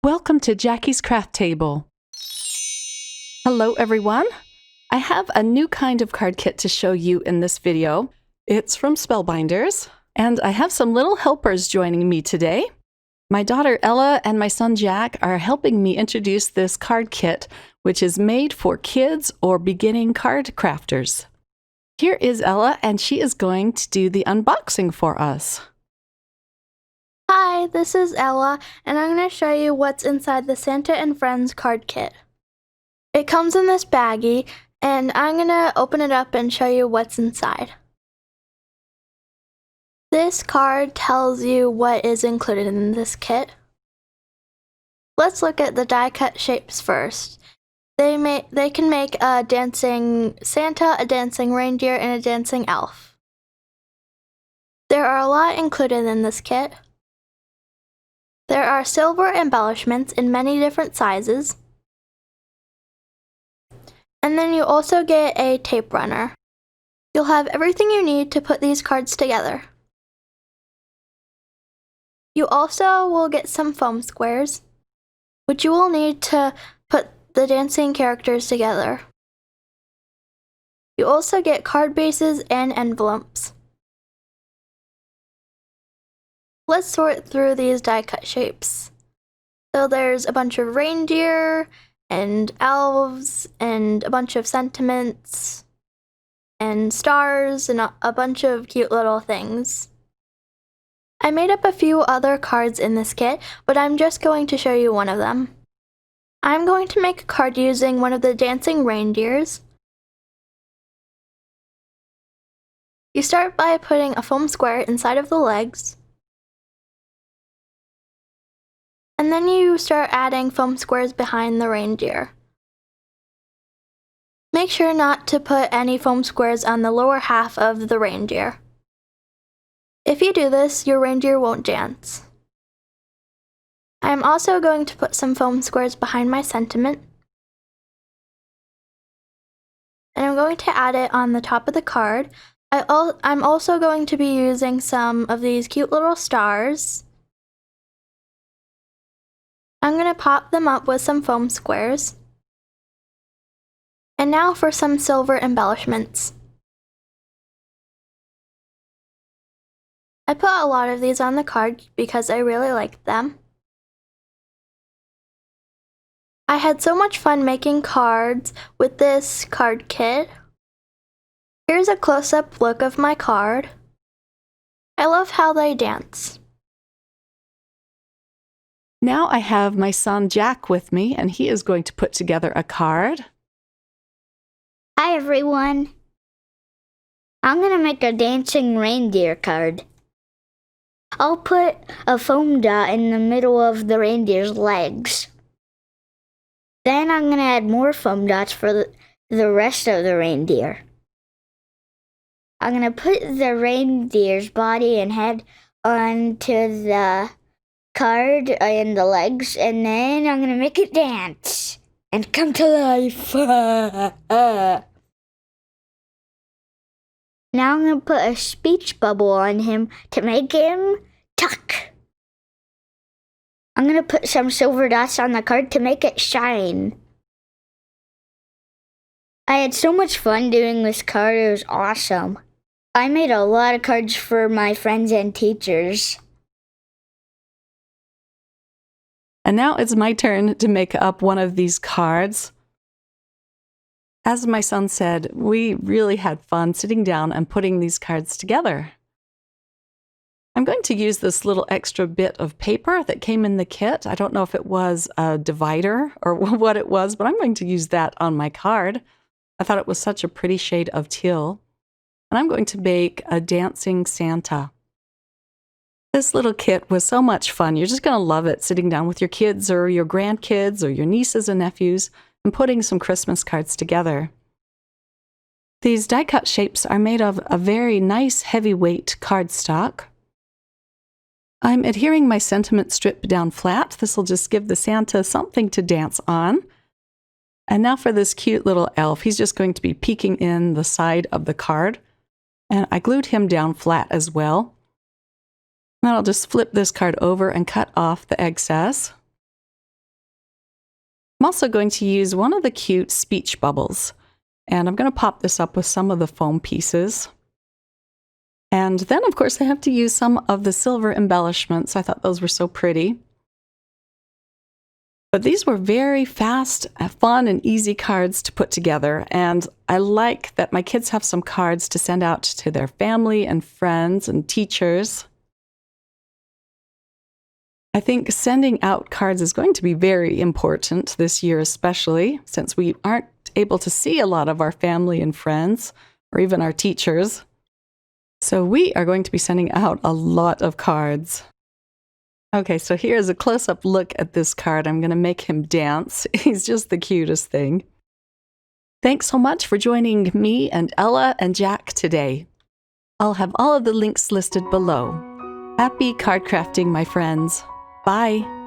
Welcome to Jackie's Craft Table. Hello everyone. I have a new kind of card kit to show you in this video. It's from Spellbinders, and I have some little helpers joining me today. My daughter Ella and my son Jack are helping me introduce this card kit, which is made for kids or beginning card crafters. Here is Ella, and she is going to do the unboxing for us. Hi, this is Ella, and I'm going to show you what's inside the Santa and Friends card kit. It comes in this baggie, and I'm going to open it up and show you what's inside. This card tells you what is included in this kit. Let's look at the die-cut shapes first. They can make a dancing Santa, a dancing reindeer, and a dancing elf. There are a lot included in this kit. There are silver embellishments in many different sizes. And then you also get a tape runner. You'll have everything you need to put these cards together. You also will get some foam squares, which you will need to put the dancing characters together. You also get card bases and envelopes. Let's sort through these die-cut shapes. So there's a bunch of reindeer and elves and a bunch of sentiments and stars and a bunch of cute little things. I made up a few other cards in this kit, but I'm just going to show you one of them. I'm going to make a card using one of the dancing reindeers. You start by putting a foam square inside of the legs. And then you start adding foam squares behind the reindeer. Make sure not to put any foam squares on the lower half of the reindeer. If you do this, your reindeer won't dance. I'm also going to put some foam squares behind my sentiment. And I'm going to add it on the top of the card. I'm also going to be using some of these cute little stars. I'm going to pop them up with some foam squares. And now for some silver embellishments. I put a lot of these on the card because I really liked them. I had so much fun making cards with this card kit. Here's a close-up look of my card. I love how they dance. Now I have my son Jack with me, and he is going to put together a card. Hi everyone. I'm going to make a dancing reindeer card. I'll put a foam dot in the middle of the reindeer's legs. Then I'm going to add more foam dots for the rest of the reindeer. I'm going to put the reindeer's body and head onto the card and the legs, and then I'm going to make it dance and come to life. Now I'm going to put a speech bubble on him to make him talk. I'm going to put some silver dots on the card to make it shine. I had so much fun doing this card, it was awesome. I made a lot of cards for my friends and teachers. And now it's my turn to make up one of these cards. As my son said, we really had fun sitting down and putting these cards together. I'm going to use this little extra bit of paper that came in the kit. I don't know if it was a divider or what it was, but I'm going to use that on my card. I thought it was such a pretty shade of teal. And I'm going to make a dancing Santa. This little kit was so much fun. You're just going to love it sitting down with your kids or your grandkids or your nieces and nephews and putting some Christmas cards together. These die-cut shapes are made of a very nice heavyweight cardstock. I'm adhering my sentiment strip down flat. This will just give the Santa something to dance on. And now for this cute little elf. He's just going to be peeking in the side of the card. And I glued him down flat as well. Then I'll just flip this card over and cut off the excess. I'm also going to use one of the cute speech bubbles, and I'm going to pop this up with some of the foam pieces. And then, of course, I have to use some of the silver embellishments. I thought those were so pretty. But these were very fast, fun, and easy cards to put together. And I like that my kids have some cards to send out to their family and friends and teachers. I think sending out cards is going to be very important this year, especially since we aren't able to see a lot of our family and friends, or even our teachers. So we are going to be sending out a lot of cards. Okay, so here's a close-up look at this card. I'm going to make him dance. He's just the cutest thing. Thanks so much for joining me and Ella and Jack today. I'll have all of the links listed below. Happy card crafting, my friends. Bye.